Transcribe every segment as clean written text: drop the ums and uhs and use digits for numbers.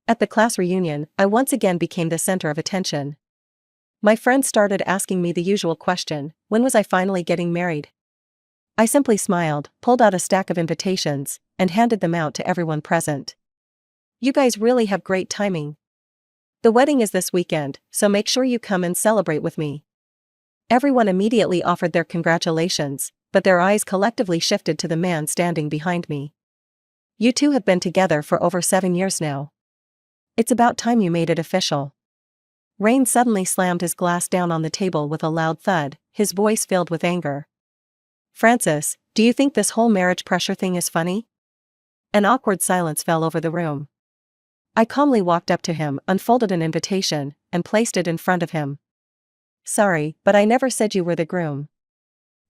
At the class reunion, I once again became the center of attention. My friends started asking me the usual question: when was I finally getting married? I simply smiled, pulled out a stack of invitations, and handed them out to everyone present. You guys really have great timing. The wedding is this weekend, so make sure you come and celebrate with me. Everyone immediately offered their congratulations, but their eyes collectively shifted to the man standing behind me. You two have been together for over 7 years now. It's about time you made it official. Rain suddenly slammed his glass down on the table with a loud thud, his voice filled with anger. Francis, do you think this whole marriage pressure thing is funny? An awkward silence fell over the room. I calmly walked up to him, unfolded an invitation, and placed it in front of him. Sorry, but I never said you were the groom.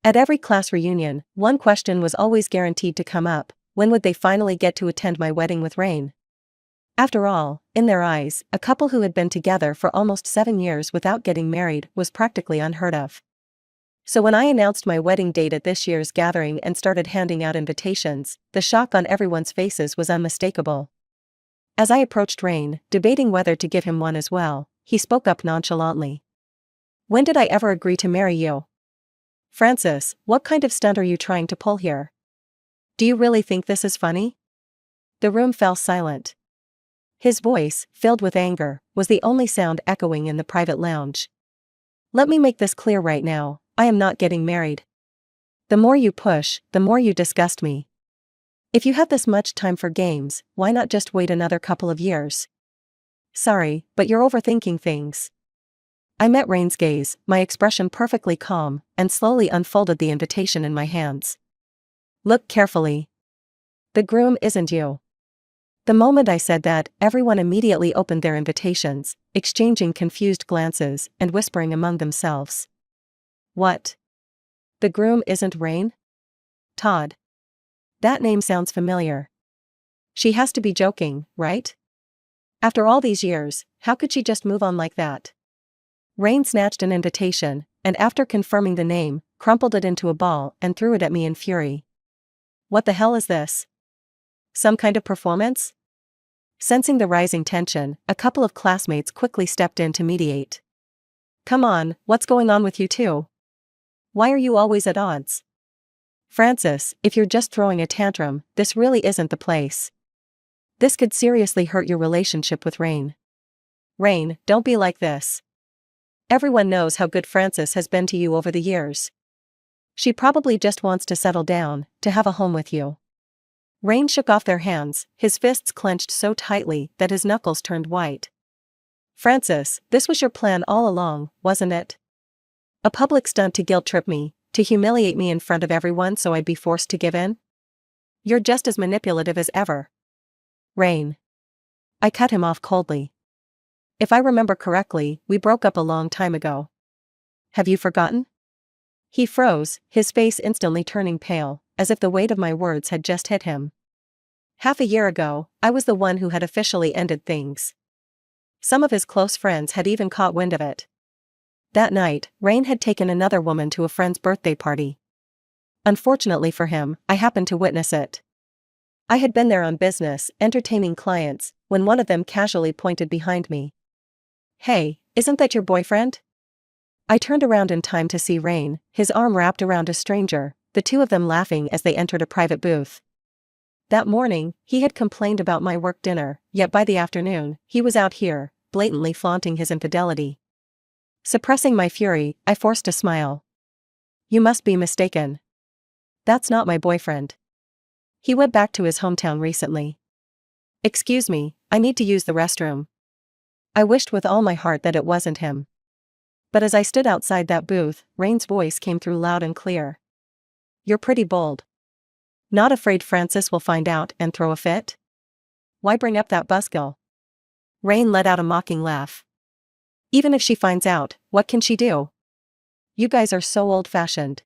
At every class reunion, one question was always guaranteed to come up: when would they finally get to attend my wedding with Rain? After all, in their eyes, a couple who had been together for almost 7 years without getting married was practically unheard of. So when I announced my wedding date at this year's gathering and started handing out invitations, the shock on everyone's faces was unmistakable. As I approached Rain, debating whether to give him one as well, he spoke up nonchalantly. When did I ever agree to marry you? Francis, what kind of stunt are you trying to pull here? Do you really think this is funny? The room fell silent. His voice, filled with anger, was the only sound echoing in the private lounge. Let me make this clear right now: I am not getting married. The more you push, the more you disgust me. If you have this much time for games, why not just wait another couple of years? Sorry, but you're overthinking things. I met Rain's gaze, my expression perfectly calm, and slowly unfolded the invitation in my hands. Look carefully. The groom isn't you. The moment I said that, everyone immediately opened their invitations, exchanging confused glances and whispering among themselves. What? The groom isn't Rain? Todd. That name sounds familiar. She has to be joking, right? After all these years, how could she just move on like that? Rain snatched an invitation, and after confirming the name, crumpled it into a ball and threw it at me in fury. What the hell is this? Some kind of performance? Sensing the rising tension, a couple of classmates quickly stepped in to mediate. Come on, what's going on with you two? Why are you always at odds? Francis, if you're just throwing a tantrum, this really isn't the place. This could seriously hurt your relationship with Rain. Rain, don't be like this. Everyone knows how good Francis has been to you over the years. She probably just wants to settle down, to have a home with you. Rain shook off their hands, his fists clenched so tightly that his knuckles turned white. Francis, this was your plan all along, wasn't it? A public stunt to guilt-trip me, to humiliate me in front of everyone so I'd be forced to give in? You're just as manipulative as ever. Rain. I cut him off coldly. If I remember correctly, we broke up a long time ago. Have you forgotten? He froze, his face instantly turning pale, as if the weight of my words had just hit him. Half a year ago, I was the one who had officially ended things. Some of his close friends had even caught wind of it. That night, Rain had taken another woman to a friend's birthday party. Unfortunately for him, I happened to witness it. I had been there on business, entertaining clients, when one of them casually pointed behind me. Hey, isn't that your boyfriend? I turned around in time to see Rain, his arm wrapped around a stranger, the two of them laughing as they entered a private booth. That morning, he had complained about my work dinner, yet by the afternoon, he was out here, blatantly flaunting his infidelity. Suppressing my fury, I forced a smile. You must be mistaken. That's not my boyfriend. He went back to his hometown recently. Excuse me, I need to use the restroom. I wished with all my heart that it wasn't him. But as I stood outside that booth, Rain's voice came through loud and clear. You're pretty bold. Not afraid Francis will find out and throw a fit? Why bring up that buzzkill? Rain let out a mocking laugh. Even if she finds out, what can she do? You guys are so old-fashioned.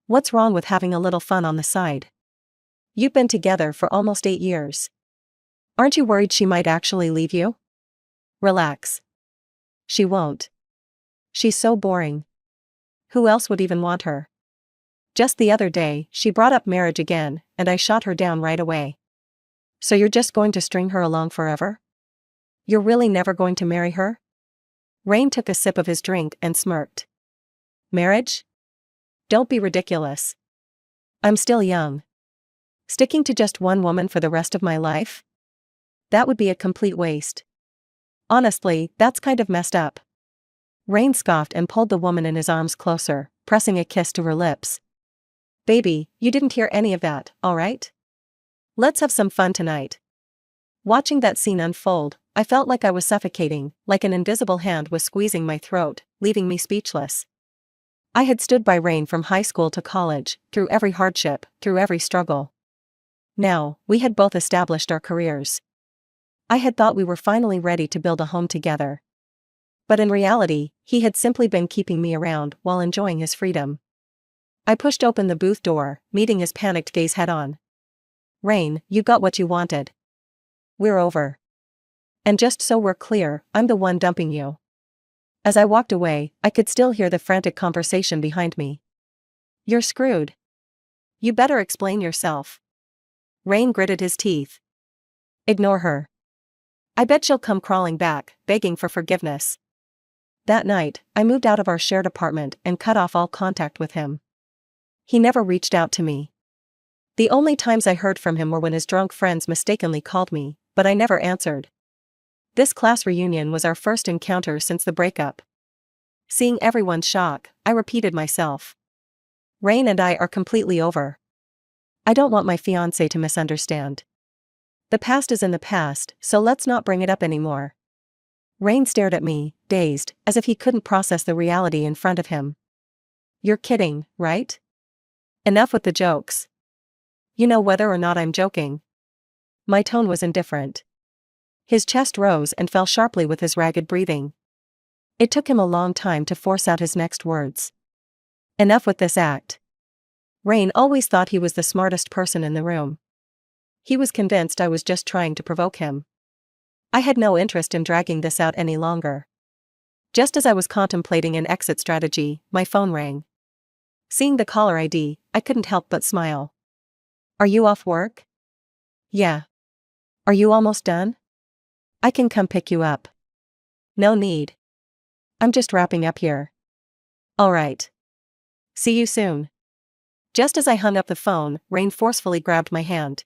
What's wrong with having a little fun on the side? You've been together for almost 8 years. Aren't you worried she might actually leave you? Relax. She won't. She's so boring. Who else would even want her? Just the other day, she brought up marriage again, and I shot her down right away. So you're just going to string her along forever? You're really never going to marry her? Rain took a sip of his drink and smirked. Marriage? Don't be ridiculous. I'm still young. Sticking to just one woman for the rest of my life? That would be a complete waste. Honestly, that's kind of messed up. Rain scoffed and pulled the woman in his arms closer, pressing a kiss to her lips. Baby, you didn't hear any of that, all right? Let's have some fun tonight. Watching that scene unfold, I felt like I was suffocating, like an invisible hand was squeezing my throat, leaving me speechless. I had stood by Rain from high school to college, through every hardship, through every struggle. Now, we had both established our careers. I had thought we were finally ready to build a home together. But in reality, he had simply been keeping me around while enjoying his freedom. I pushed open the booth door, meeting his panicked gaze head-on. Rain, you got what you wanted. We're over. And just so we're clear, I'm the one dumping you. As I walked away, I could still hear the frantic conversation behind me. You're screwed. You better explain yourself. Rain gritted his teeth. Ignore her. I bet she'll come crawling back, begging for forgiveness. That night, I moved out of our shared apartment and cut off all contact with him. He never reached out to me. The only times I heard from him were when his drunk friends mistakenly called me, but I never answered. This class reunion was our first encounter since the breakup. Seeing everyone's shock, I repeated myself. Rain and I are completely over. I don't want my fiancé to misunderstand. The past is in the past, so let's not bring it up anymore. Rain stared at me, dazed, as if he couldn't process the reality in front of him. You're kidding, right? Enough with the jokes. You know whether or not I'm joking. My tone was indifferent. His chest rose and fell sharply with his ragged breathing. It took him a long time to force out his next words. Enough with this act. Rain always thought he was the smartest person in the room. He was convinced I was just trying to provoke him. I had no interest in dragging this out any longer. Just as I was contemplating an exit strategy, my phone rang. Seeing the caller ID, I couldn't help but smile. Are you off work? Yeah. Are you almost done? I can come pick you up. No need. I'm just wrapping up here. All right. See you soon. Just as I hung up the phone, Rain forcefully grabbed my hand.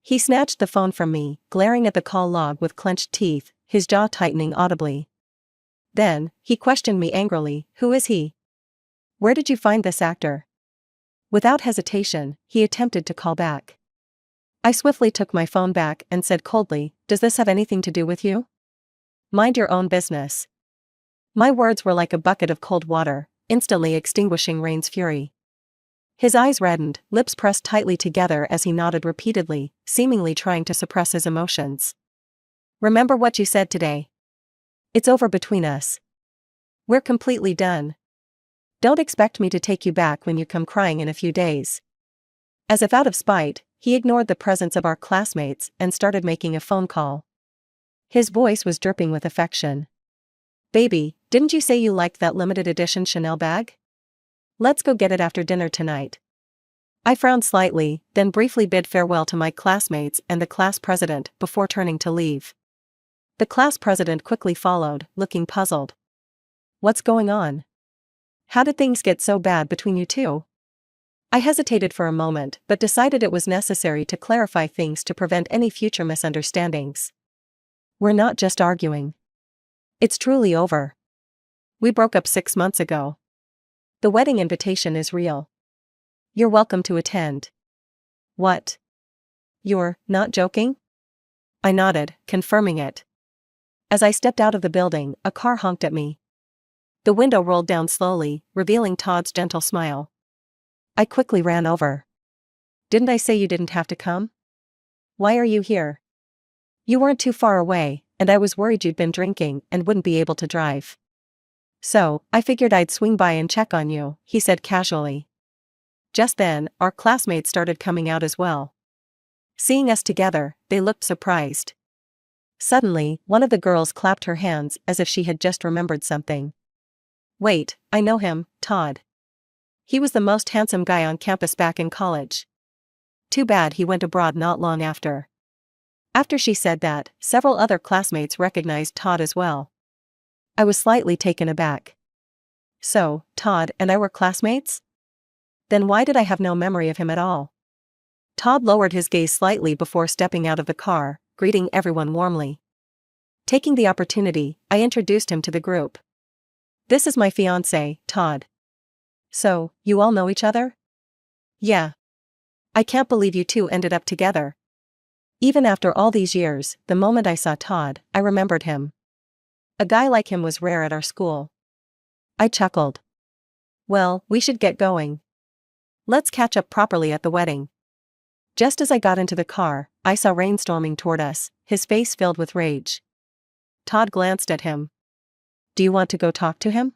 He snatched the phone from me, glaring at the call log with clenched teeth, his jaw tightening audibly. Then, he questioned me angrily, who is he? Where did you find this actor? Without hesitation, he attempted to call back. I swiftly took my phone back and said coldly, does this have anything to do with you? Mind your own business. My words were like a bucket of cold water, instantly extinguishing Rain's fury. His eyes reddened, lips pressed tightly together as he nodded repeatedly, seemingly trying to suppress his emotions. Remember what you said today. It's over between us. We're completely done. Don't expect me to take you back when you come crying in a few days. As if out of spite, he ignored the presence of our classmates and started making a phone call. His voice was dripping with affection. Baby, didn't you say you liked that limited edition Chanel bag? Let's go get it after dinner tonight. I frowned slightly, then briefly bid farewell to my classmates and the class president before turning to leave. The class president quickly followed, looking puzzled. What's going on? How did things get so bad between you two? I hesitated for a moment but decided it was necessary to clarify things to prevent any future misunderstandings. We're not just arguing. It's truly over. We broke up 6 months ago. The wedding invitation is real. You're welcome to attend. What? You're not joking? I nodded, confirming it. As I stepped out of the building, a car honked at me. The window rolled down slowly, revealing Todd's gentle smile. I quickly ran over. Didn't I say you didn't have to come? Why are you here? You weren't too far away, and I was worried you'd been drinking and wouldn't be able to drive. So, I figured I'd swing by and check on you, he said casually. Just then, our classmates started coming out as well. Seeing us together, they looked surprised. Suddenly, one of the girls clapped her hands as if she had just remembered something. Wait, I know him, Todd. He was the most handsome guy on campus back in college. Too bad he went abroad not long after. After she said that, several other classmates recognized Todd as well. I was slightly taken aback. So, Todd and I were classmates? Then why did I have no memory of him at all? Todd lowered his gaze slightly before stepping out of the car, greeting everyone warmly. Taking the opportunity, I introduced him to the group. This is my fiancé, Todd. So, you all know each other? Yeah. I can't believe you two ended up together. Even after all these years, the moment I saw Todd, I remembered him. A guy like him was rare at our school. I chuckled. Well, we should get going. Let's catch up properly at the wedding. Just as I got into the car, I saw Rain storming toward us, his face filled with rage. Todd glanced at him. Do you want to go talk to him?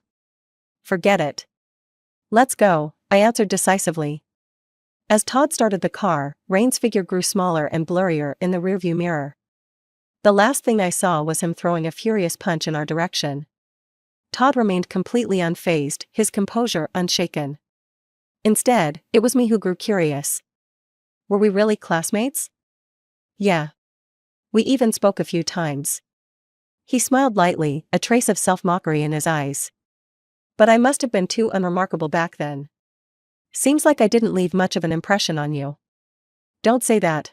Forget it. Let's go, I answered decisively. As Todd started the car, Rain's figure grew smaller and blurrier in the rearview mirror. The last thing I saw was him throwing a furious punch in our direction. Todd remained completely unfazed, his composure unshaken. Instead, it was me who grew curious. Were we really classmates? Yeah. We even spoke a few times. He smiled lightly, a trace of self-mockery in his eyes. But I must have been too unremarkable back then. Seems like I didn't leave much of an impression on you. Don't say that,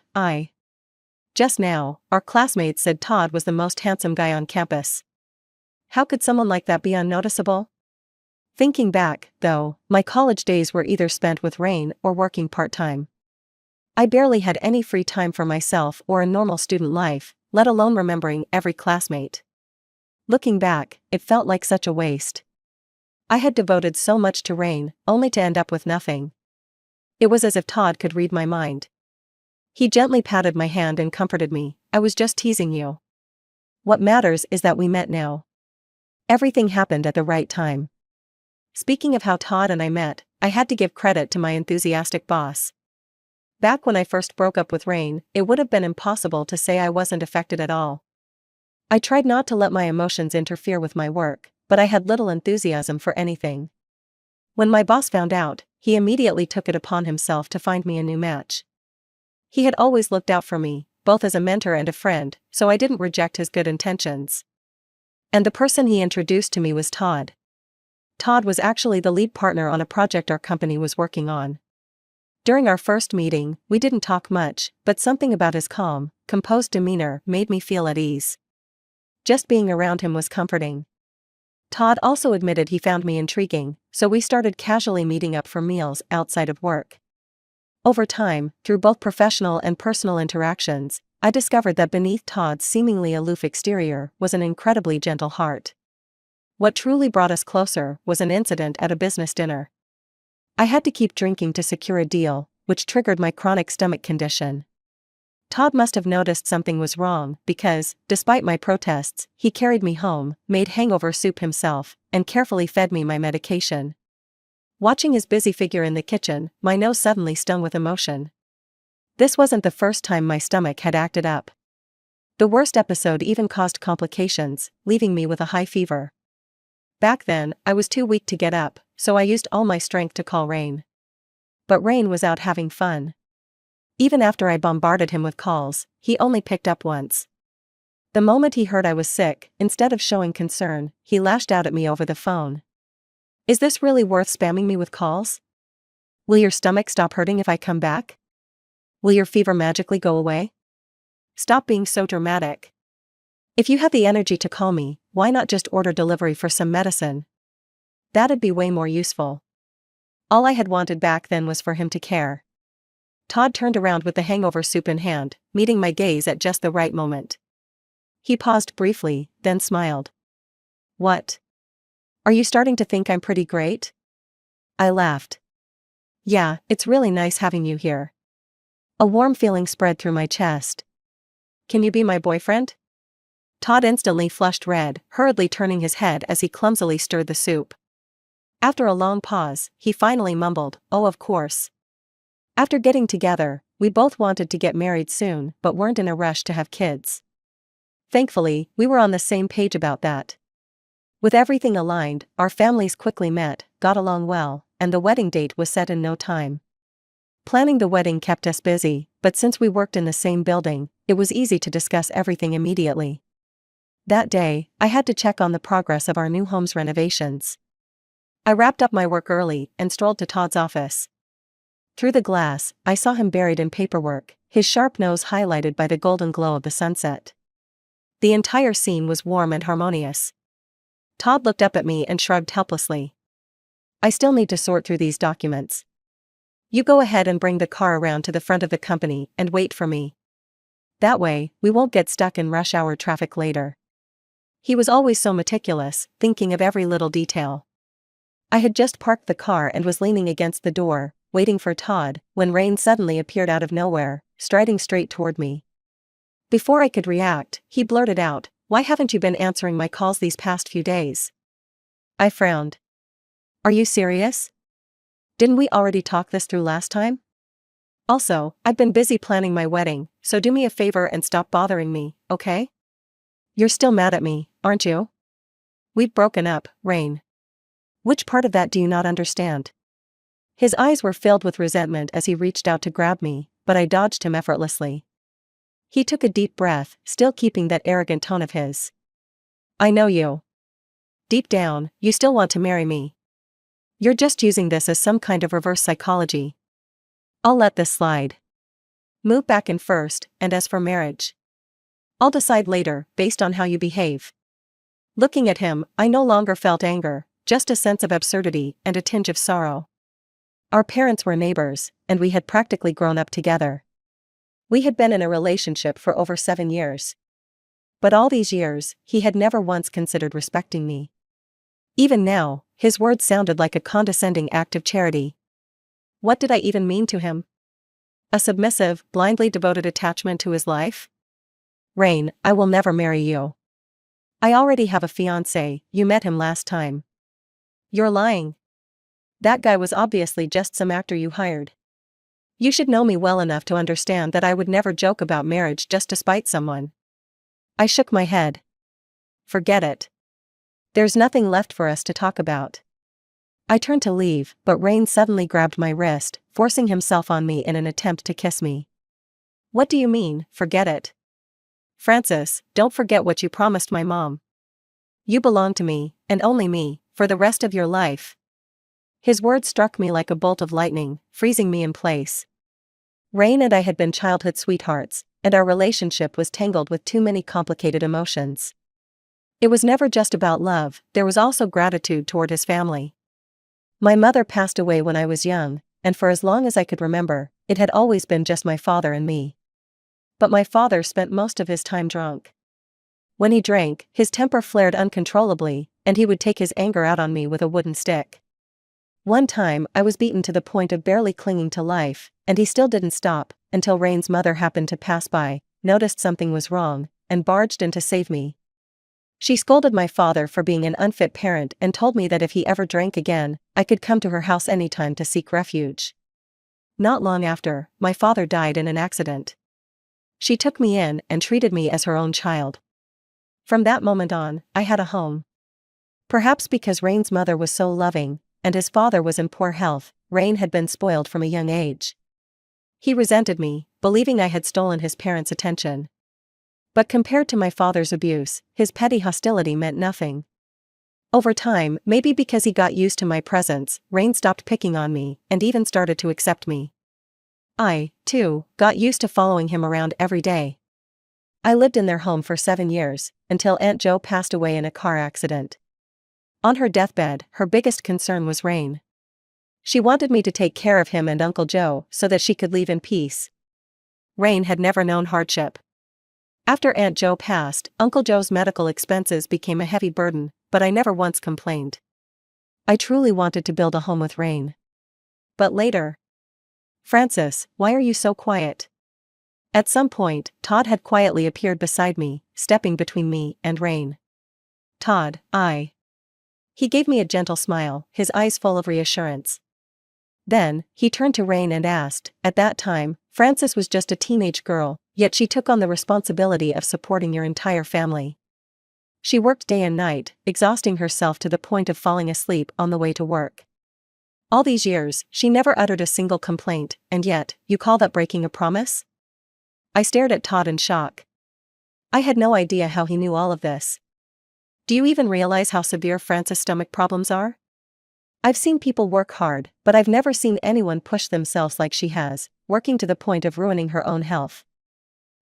Just now, our classmates said Todd was the most handsome guy on campus. How could someone like that be unnoticeable? Thinking back, though, my college days were either spent with Rain or working part-time. I barely had any free time for myself or a normal student life, let alone remembering every classmate. Looking back, it felt like such a waste. I had devoted so much to Rain, only to end up with nothing. It was as if Todd could read my mind. He gently patted my hand and comforted me. I was just teasing you. What matters is that we met now. Everything happened at the right time. Speaking of how Todd and I met, I had to give credit to my enthusiastic boss. Back when I first broke up with Rain, it would have been impossible to say I wasn't affected at all. I tried not to let my emotions interfere with my work, but I had little enthusiasm for anything. When my boss found out, he immediately took it upon himself to find me a new match. He had always looked out for me, both as a mentor and a friend, so I didn't reject his good intentions. And the person he introduced to me was Todd. Todd was actually the lead partner on a project our company was working on. During our first meeting, we didn't talk much, but something about his calm, composed demeanor made me feel at ease. Just being around him was comforting. Todd also admitted he found me intriguing, so we started casually meeting up for meals outside of work. Over time, through both professional and personal interactions, I discovered that beneath Todd's seemingly aloof exterior was an incredibly gentle heart. What truly brought us closer was an incident at a business dinner. I had to keep drinking to secure a deal, which triggered my chronic stomach condition. Todd must have noticed something was wrong because, despite my protests, he carried me home, made hangover soup himself, and carefully fed me my medication. Watching his busy figure in the kitchen, my nose suddenly stung with emotion. This wasn't the first time my stomach had acted up. The worst episode even caused complications, leaving me with a high fever. Back then, I was too weak to get up, so I used all my strength to call Rain. But Rain was out having fun. Even after I bombarded him with calls, he only picked up once. The moment he heard I was sick, instead of showing concern, he lashed out at me over the phone. Is this really worth spamming me with calls? Will your stomach stop hurting if I come back? Will your fever magically go away? Stop being so dramatic. If you have the energy to call me, why not just order delivery for some medicine? That'd be way more useful. All I had wanted back then was for him to care. Todd turned around with the hangover soup in hand, meeting my gaze at just the right moment. He paused briefly, then smiled. What? Are you starting to think I'm pretty great? I laughed. Yeah, it's really nice having you here. A warm feeling spread through my chest. Can you be my boyfriend? Todd instantly flushed red, hurriedly turning his head as he clumsily stirred the soup. After a long pause, he finally mumbled, "Oh, of course." After getting together, we both wanted to get married soon but weren't in a rush to have kids. Thankfully, we were on the same page about that. With everything aligned, our families quickly met, got along well, and the wedding date was set in no time. Planning the wedding kept us busy, but since we worked in the same building, it was easy to discuss everything immediately. That day, I had to check on the progress of our new home's renovations. I wrapped up my work early and strolled to Todd's office. Through the glass, I saw him buried in paperwork, his sharp nose highlighted by the golden glow of the sunset. The entire scene was warm and harmonious. Todd looked up at me and shrugged helplessly. I still need to sort through these documents. You go ahead and bring the car around to the front of the company and wait for me. That way, we won't get stuck in rush hour traffic later. He was always so meticulous, thinking of every little detail. I had just parked the car and was leaning against the door, waiting for Todd, when Rain suddenly appeared out of nowhere, striding straight toward me. Before I could react, he blurted out, "Why haven't you been answering my calls these past few days?" I frowned. Are you serious? Didn't we already talk this through last time? Also, I've been busy planning my wedding, so do me a favor and stop bothering me, okay? You're still mad at me, aren't you? We've broken up, Rain. Which part of that do you not understand? His eyes were filled with resentment as he reached out to grab me, but I dodged him effortlessly. He took a deep breath, still keeping that arrogant tone of his. I know you. Deep down, you still want to marry me. You're just using this as some kind of reverse psychology. I'll let this slide. Move back in first, and as for marriage, I'll decide later, based on how you behave. Looking at him, I no longer felt anger, just a sense of absurdity and a tinge of sorrow. Our parents were neighbors, and we had practically grown up together. We had been in a relationship for over 7 years. But all these years, he had never once considered respecting me. Even now, his words sounded like a condescending act of charity. What did I even mean to him? A submissive, blindly devoted attachment to his life? Rain, I will never marry you. I already have a fiancé, you met him last time. You're lying. That guy was obviously just some actor you hired. You should know me well enough to understand that I would never joke about marriage just to spite someone. I shook my head. Forget it. There's nothing left for us to talk about. I turned to leave, but Rain suddenly grabbed my wrist, forcing himself on me in an attempt to kiss me. What do you mean, forget it? Francis, don't forget what you promised my mom. You belong to me, and only me, for the rest of your life. His words struck me like a bolt of lightning, freezing me in place. Rain and I had been childhood sweethearts, and our relationship was tangled with too many complicated emotions. It was never just about love, there was also gratitude toward his family. My mother passed away when I was young, and for as long as I could remember, it had always been just my father and me. But my father spent most of his time drunk. When he drank, his temper flared uncontrollably, and he would take his anger out on me with a wooden stick. One time, I was beaten to the point of barely clinging to life, and he still didn't stop, until Rain's mother happened to pass by, noticed something was wrong, and barged in to save me. She scolded my father for being an unfit parent and told me that if he ever drank again, I could come to her house anytime to seek refuge. Not long after, my father died in an accident. She took me in and treated me as her own child. From that moment on, I had a home. Perhaps because Rain's mother was so loving, and his father was in poor health, Rain had been spoiled from a young age. He resented me, believing I had stolen his parents' attention. But compared to my father's abuse, his petty hostility meant nothing. Over time, maybe because he got used to my presence, Rain stopped picking on me, and even started to accept me. I, too, got used to following him around every day. I lived in their home for 7 years, until Aunt Jo passed away in a car accident. On her deathbed, her biggest concern was Rain. She wanted me to take care of him and Uncle Joe so that she could leave in peace. Rain had never known hardship. After Aunt Jo passed, Uncle Joe's medical expenses became a heavy burden, but I never once complained. I truly wanted to build a home with Rain. But later. Francis, why are you so quiet? At some point, Todd had quietly appeared beside me, stepping between me and Rain. Todd, He gave me a gentle smile, his eyes full of reassurance. Then, he turned to Rain and asked, at that time, Francis was just a teenage girl, yet she took on the responsibility of supporting your entire family. She worked day and night, exhausting herself to the point of falling asleep on the way to work. All these years, she never uttered a single complaint, and yet, you call that breaking a promise? I stared at Todd in shock. I had no idea how he knew all of this. Do you even realize how severe Frances' stomach problems are? I've seen people work hard, but I've never seen anyone push themselves like she has, working to the point of ruining her own health.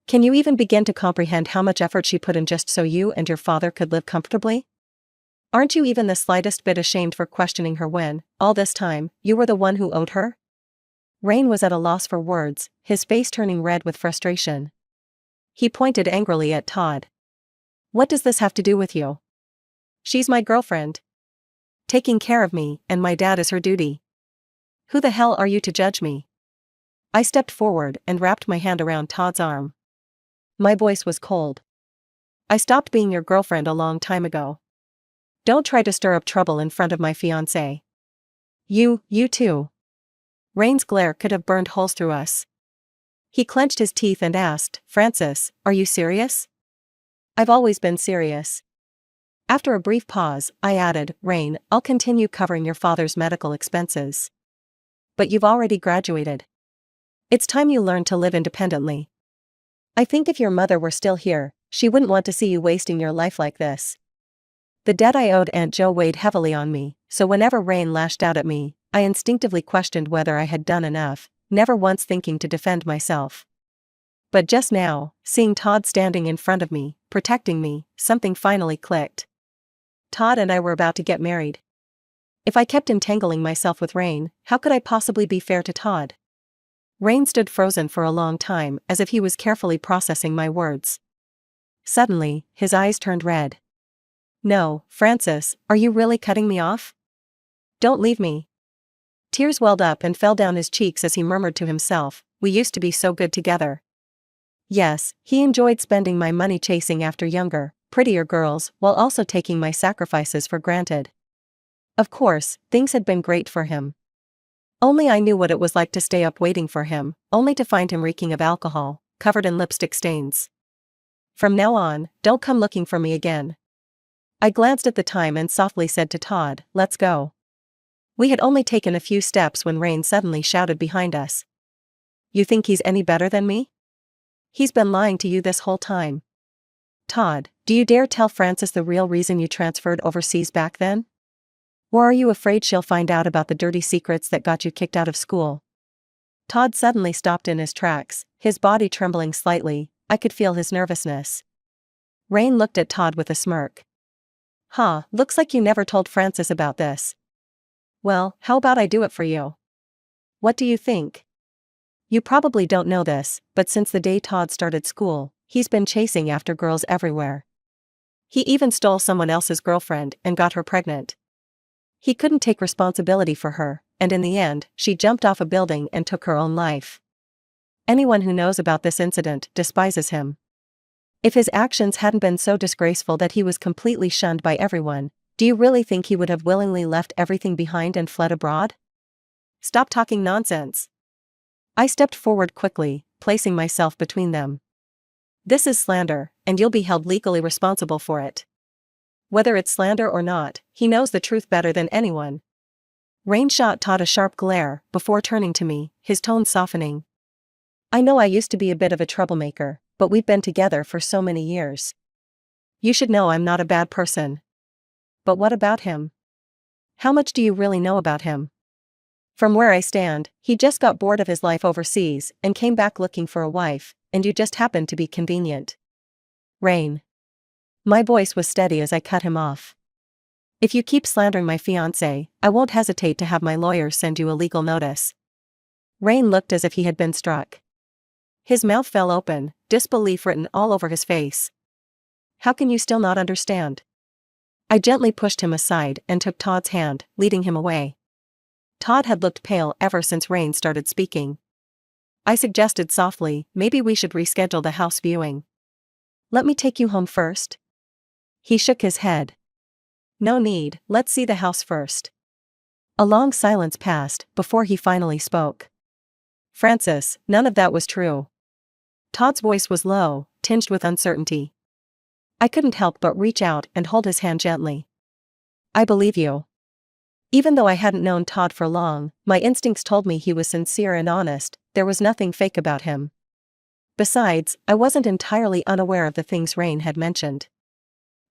Can you even begin to comprehend how much effort she put in just so you and your father could live comfortably? Aren't you even the slightest bit ashamed for questioning her when, all this time, you were the one who owed her? Rain was at a loss for words, his face turning red with frustration. He pointed angrily at Todd. What does this have to do with you? She's my girlfriend. Taking care of me, and my dad is her duty. Who the hell are you to judge me? I stepped forward and wrapped my hand around Todd's arm. My voice was cold. I stopped being your girlfriend a long time ago. Don't try to stir up trouble in front of my fiancé. You too. Rain's glare could have burned holes through us. He clenched his teeth and asked, Frances, are you serious? I've always been serious. After a brief pause, I added, Rain, I'll continue covering your father's medical expenses. But you've already graduated. It's time you learned to live independently. I think if your mother were still here, she wouldn't want to see you wasting your life like this. The debt I owed Aunt Jo weighed heavily on me, so whenever Rain lashed out at me, I instinctively questioned whether I had done enough, never once thinking to defend myself. But just now, seeing Todd standing in front of me, protecting me, something finally clicked. Todd and I were about to get married. If I kept entangling myself with Rain, how could I possibly be fair to Todd? Rain stood frozen for a long time, as if he was carefully processing my words. Suddenly, his eyes turned red. No, Frances, are you really cutting me off? Don't leave me. Tears welled up and fell down his cheeks as he murmured to himself, we used to be so good together. Yes, he enjoyed spending my money chasing after younger, prettier girls, while also taking my sacrifices for granted. Of course, things had been great for him. Only I knew what it was like to stay up waiting for him, only to find him reeking of alcohol, covered in lipstick stains. From now on, don't come looking for me again. I glanced at the time and softly said to Todd, let's go. We had only taken a few steps when Rain suddenly shouted behind us. You think he's any better than me? He's been lying to you this whole time. Todd, do you dare tell Frances the real reason you transferred overseas back then? Or are you afraid she'll find out about the dirty secrets that got you kicked out of school? Todd suddenly stopped in his tracks, his body trembling slightly. I could feel his nervousness. Rain looked at Todd with a smirk. Looks like you never told Frances about this. Well, how about I do it for you? What do you think? You probably don't know this, but since the day Todd started school, he's been chasing after girls everywhere. He even stole someone else's girlfriend and got her pregnant. He couldn't take responsibility for her, and in the end, she jumped off a building and took her own life. Anyone who knows about this incident despises him. If his actions hadn't been so disgraceful that he was completely shunned by everyone, do you really think he would have willingly left everything behind and fled abroad? Stop talking nonsense. I stepped forward quickly, placing myself between them. This is slander, and you'll be held legally responsible for it. Whether it's slander or not, he knows the truth better than anyone. Rain shot Todd a sharp glare, before turning to me, his tone softening. I know I used to be a bit of a troublemaker, but we've been together for so many years. You should know I'm not a bad person. But what about him? How much do you really know about him? From where I stand, he just got bored of his life overseas and came back looking for a wife, and you just happened to be convenient. Rain. My voice was steady as I cut him off. If you keep slandering my fiancé, I won't hesitate to have my lawyers send you a legal notice. Rain looked as if he had been struck. His mouth fell open, disbelief written all over his face. How can you still not understand? I gently pushed him aside and took Todd's hand, leading him away. Todd had looked pale ever since Rain started speaking. I suggested softly, maybe we should reschedule the house viewing. Let me take you home first? He shook his head. No need, let's see the house first. A long silence passed before he finally spoke. Frances, none of that was true. Todd's voice was low, tinged with uncertainty. I couldn't help but reach out and hold his hand gently. I believe you. Even though I hadn't known Todd for long, my instincts told me he was sincere and honest, there was nothing fake about him. Besides, I wasn't entirely unaware of the things Rain had mentioned.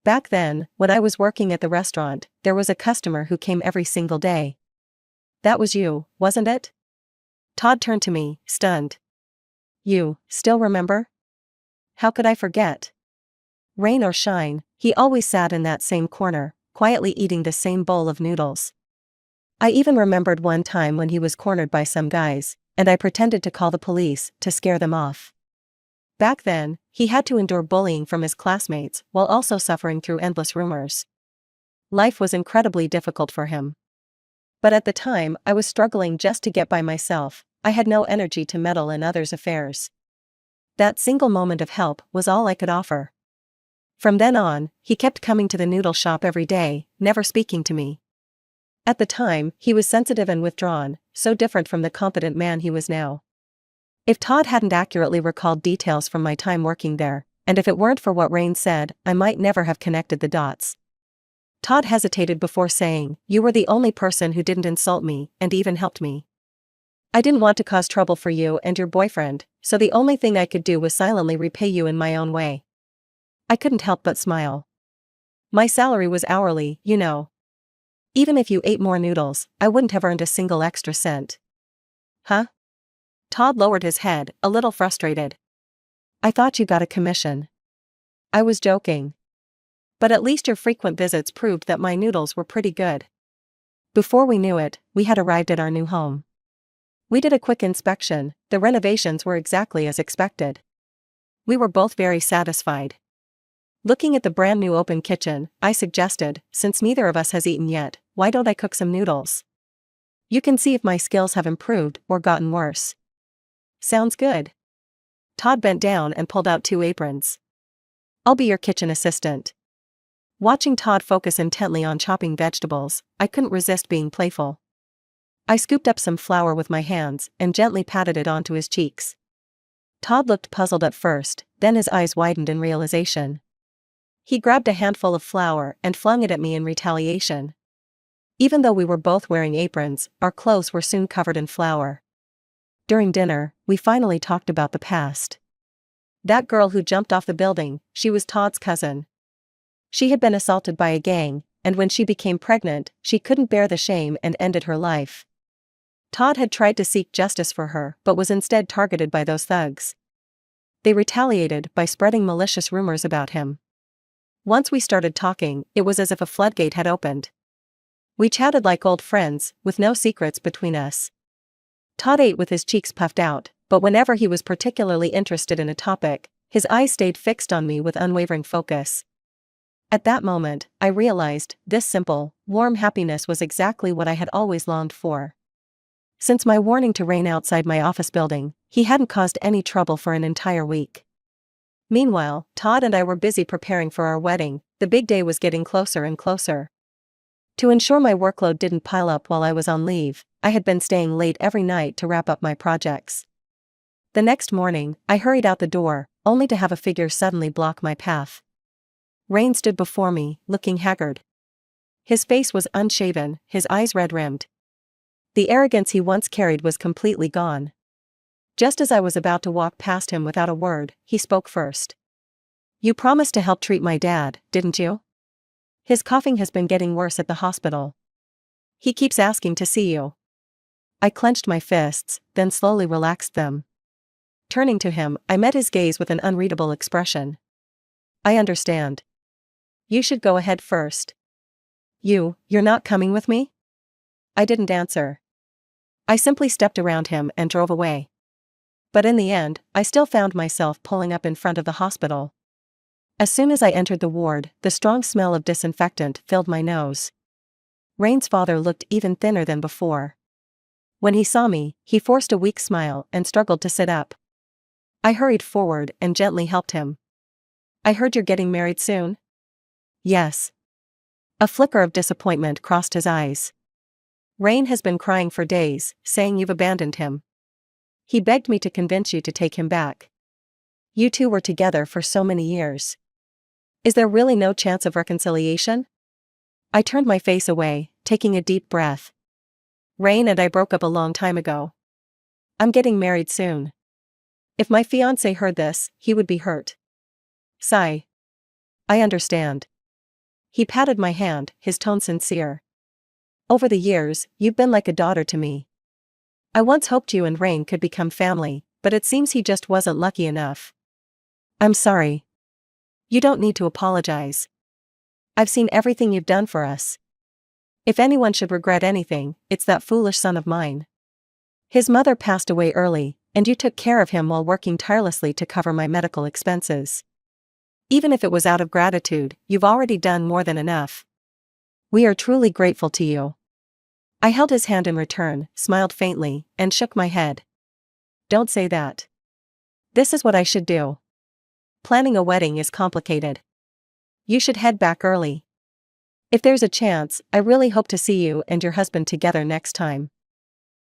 Back then, when I was working at the restaurant, there was a customer who came every single day. That was you, wasn't it? Todd turned to me, stunned. You still remember? How could I forget? Rain or shine, he always sat in that same corner, quietly eating the same bowl of noodles. I even remembered one time when he was cornered by some guys, and I pretended to call the police to scare them off. Back then, he had to endure bullying from his classmates while also suffering through endless rumors. Life was incredibly difficult for him. But at the time, I was struggling just to get by myself. I had no energy to meddle in others' affairs. That single moment of help was all I could offer. From then on, he kept coming to the noodle shop every day, never speaking to me. At the time, he was sensitive and withdrawn, so different from the confident man he was now. If Todd hadn't accurately recalled details from my time working there, and if it weren't for what Rain said, I might never have connected the dots. Todd hesitated before saying, "You were the only person who didn't insult me, and even helped me. I didn't want to cause trouble for you and your boyfriend, so the only thing I could do was silently repay you in my own way." I couldn't help but smile. My salary was hourly, you know. Even if you ate more noodles, I wouldn't have earned a single extra cent. Huh? Todd lowered his head, a little frustrated. I thought you got a commission. I was joking. But at least your frequent visits proved that my noodles were pretty good. Before we knew it, we had arrived at our new home. We did a quick inspection. The renovations were exactly as expected. We were both very satisfied. Looking at the brand new open kitchen, I suggested, since neither of us has eaten yet, why don't I cook some noodles? You can see if my skills have improved or gotten worse. Sounds good. Todd bent down and pulled out 2 aprons. I'll be your kitchen assistant. Watching Todd focus intently on chopping vegetables, I couldn't resist being playful. I scooped up some flour with my hands and gently patted it onto his cheeks. Todd looked puzzled at first, then his eyes widened in realization. He grabbed a handful of flour and flung it at me in retaliation. Even though we were both wearing aprons, our clothes were soon covered in flour. During dinner, we finally talked about the past. That girl who jumped off the building, she was Todd's cousin. She had been assaulted by a gang, and when she became pregnant, she couldn't bear the shame and ended her life. Todd had tried to seek justice for her but was instead targeted by those thugs. They retaliated by spreading malicious rumors about him. Once we started talking, it was as if a floodgate had opened. We chatted like old friends, with no secrets between us. Todd ate with his cheeks puffed out, but whenever he was particularly interested in a topic, his eyes stayed fixed on me with unwavering focus. At that moment, I realized, this simple, warm happiness was exactly what I had always longed for. Since my warning to Rain outside my office building, he hadn't caused any trouble for an entire week. Meanwhile, Todd and I were busy preparing for our wedding. The big day was getting closer and closer. To ensure my workload didn't pile up while I was on leave, I had been staying late every night to wrap up my projects. The next morning, I hurried out the door, only to have a figure suddenly block my path. Rain stood before me, looking haggard. His face was unshaven, his eyes red-rimmed. The arrogance he once carried was completely gone. Just as I was about to walk past him without a word, he spoke first. "You promised to help treat my dad, didn't you? His coughing has been getting worse at the hospital. He keeps asking to see you." I clenched my fists, then slowly relaxed them. Turning to him, I met his gaze with an unreadable expression. "I understand. You should go ahead first." You're not coming with me?" I didn't answer. I simply stepped around him and drove away. But in the end, I still found myself pulling up in front of the hospital. As soon as I entered the ward, the strong smell of disinfectant filled my nose. Rain's father looked even thinner than before. When he saw me, he forced a weak smile and struggled to sit up. I hurried forward and gently helped him. "I heard you're getting married soon?" "Yes." A flicker of disappointment crossed his eyes. "Rain has been crying for days, saying you've abandoned him. He begged me to convince you to take him back. You two were together for so many years. Is there really no chance of reconciliation?" I turned my face away, taking a deep breath. Rain and I broke up a long time ago. I'm getting married soon. If my fiancé heard this, he would be hurt. Sigh. I understand. He patted my hand, his tone sincere. Over the years, you've been like a daughter to me. I once hoped you and Rain could become family, but it seems he just wasn't lucky enough. I'm sorry. You don't need to apologize. I've seen everything you've done for us. If anyone should regret anything, it's that foolish son of mine. His mother passed away early, and you took care of him while working tirelessly to cover my medical expenses. Even if it was out of gratitude, you've already done more than enough. We are truly grateful to you. I held his hand in return, smiled faintly, and shook my head. Don't say that. This is what I should do. Planning a wedding is complicated. You should head back early. If there's a chance, I really hope to see you and your husband together next time.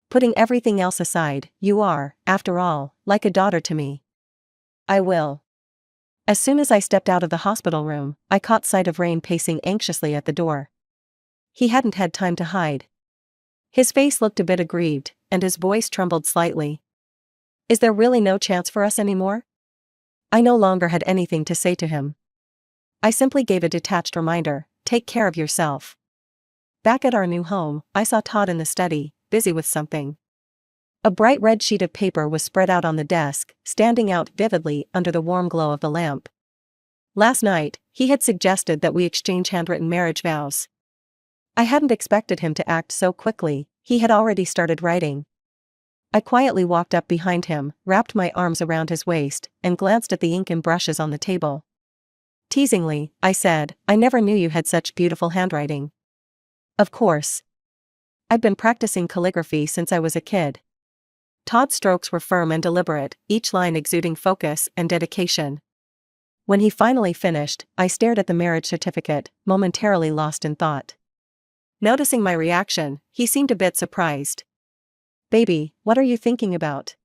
Putting everything else aside, you are, after all, like a daughter to me. I will. As soon as I stepped out of the hospital room, I caught sight of Rain pacing anxiously at the door. He hadn't had time to hide. His face looked a bit aggrieved, and his voice trembled slightly. Is there really no chance for us anymore? I no longer had anything to say to him. I simply gave a detached reminder, take care of yourself. Back at our new home, I saw Todd in the study, busy with something. A bright red sheet of paper was spread out on the desk, standing out vividly under the warm glow of the lamp. Last night, he had suggested that we exchange handwritten marriage vows. I hadn't expected him to act so quickly, he had already started writing. I quietly walked up behind him, wrapped my arms around his waist, and glanced at the ink and brushes on the table. Teasingly, I said, I never knew you had such beautiful handwriting. Of course. I've been practicing calligraphy since I was a kid. Todd's strokes were firm and deliberate, each line exuding focus and dedication. When he finally finished, I stared at the marriage certificate, momentarily lost in thought. Noticing my reaction, he seemed a bit surprised. Baby, what are you thinking about?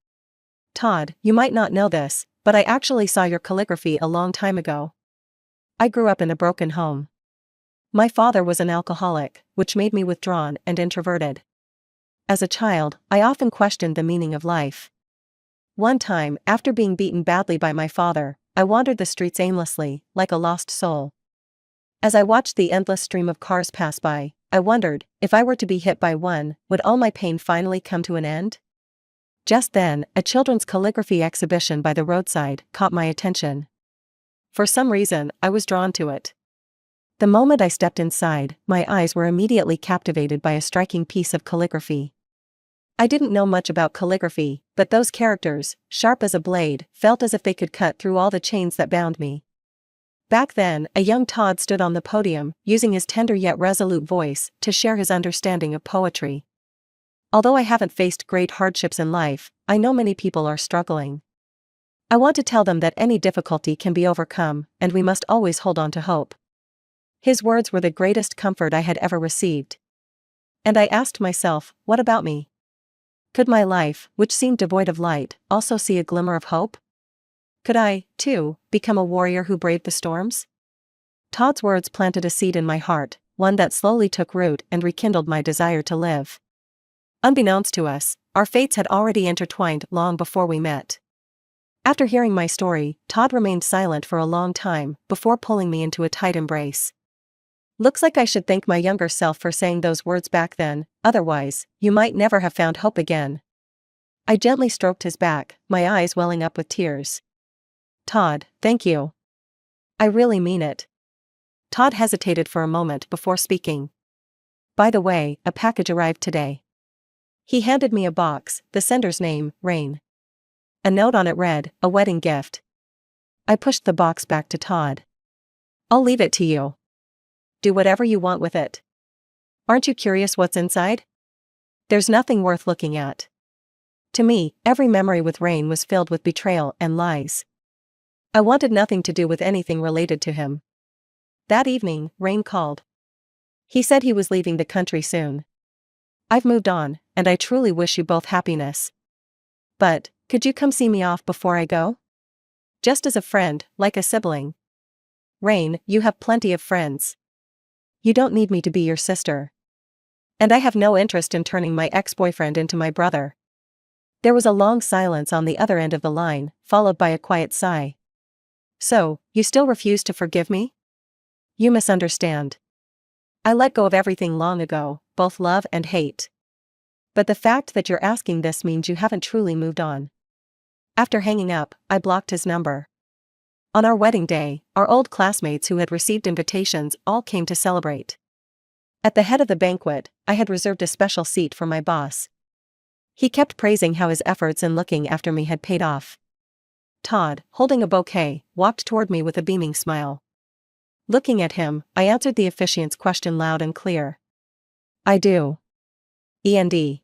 Todd, you might not know this, but I actually saw your calligraphy a long time ago. I grew up in a broken home. My father was an alcoholic, which made me withdrawn and introverted. As a child, I often questioned the meaning of life. One time, after being beaten badly by my father, I wandered the streets aimlessly, like a lost soul. As I watched the endless stream of cars pass by, I wondered, if I were to be hit by one, would all my pain finally come to an end? Just then, a children's calligraphy exhibition by the roadside caught my attention. For some reason, I was drawn to it. The moment I stepped inside, my eyes were immediately captivated by a striking piece of calligraphy. I didn't know much about calligraphy, but those characters, sharp as a blade, felt as if they could cut through all the chains that bound me. Back then, a young Todd stood on the podium, using his tender yet resolute voice to share his understanding of poetry. Although I haven't faced great hardships in life, I know many people are struggling. I want to tell them that any difficulty can be overcome, and we must always hold on to hope. His words were the greatest comfort I had ever received. And I asked myself, what about me? Could my life, which seemed devoid of light, also see a glimmer of hope? Could I, too, become a warrior who braved the storms? Todd's words planted a seed in my heart, one that slowly took root and rekindled my desire to live. Unbeknownst to us, our fates had already intertwined long before we met. After hearing my story, Todd remained silent for a long time, before pulling me into a tight embrace. Looks like I should thank my younger self for saying those words back then, otherwise, you might never have found hope again. I gently stroked his back, my eyes welling up with tears. Todd, thank you. I really mean it. Todd hesitated for a moment before speaking. By the way, a package arrived today. He handed me a box, the sender's name, Rain. A note on it read, a wedding gift. I pushed the box back to Todd. I'll leave it to you. Do whatever you want with it. Aren't you curious what's inside? There's nothing worth looking at. To me, every memory with Rain was filled with betrayal and lies. I wanted nothing to do with anything related to him. That evening, Rain called. He said he was leaving the country soon. I've moved on, and I truly wish you both happiness. But, could you come see me off before I go? Just as a friend, like a sibling. Rain, you have plenty of friends. You don't need me to be your sister. And I have no interest in turning my ex-boyfriend into my brother. There was a long silence on the other end of the line, followed by a quiet sigh. So, you still refuse to forgive me? You misunderstand. I let go of everything long ago, both love and hate. But the fact that you're asking this means you haven't truly moved on. After hanging up, I blocked his number. On our wedding day, our old classmates who had received invitations all came to celebrate. At the head of the banquet, I had reserved a special seat for my boss. He kept praising how his efforts in looking after me had paid off. Todd, holding a bouquet, walked toward me with a beaming smile. Looking at him, I answered the officiant's question loud and clear. I do. END.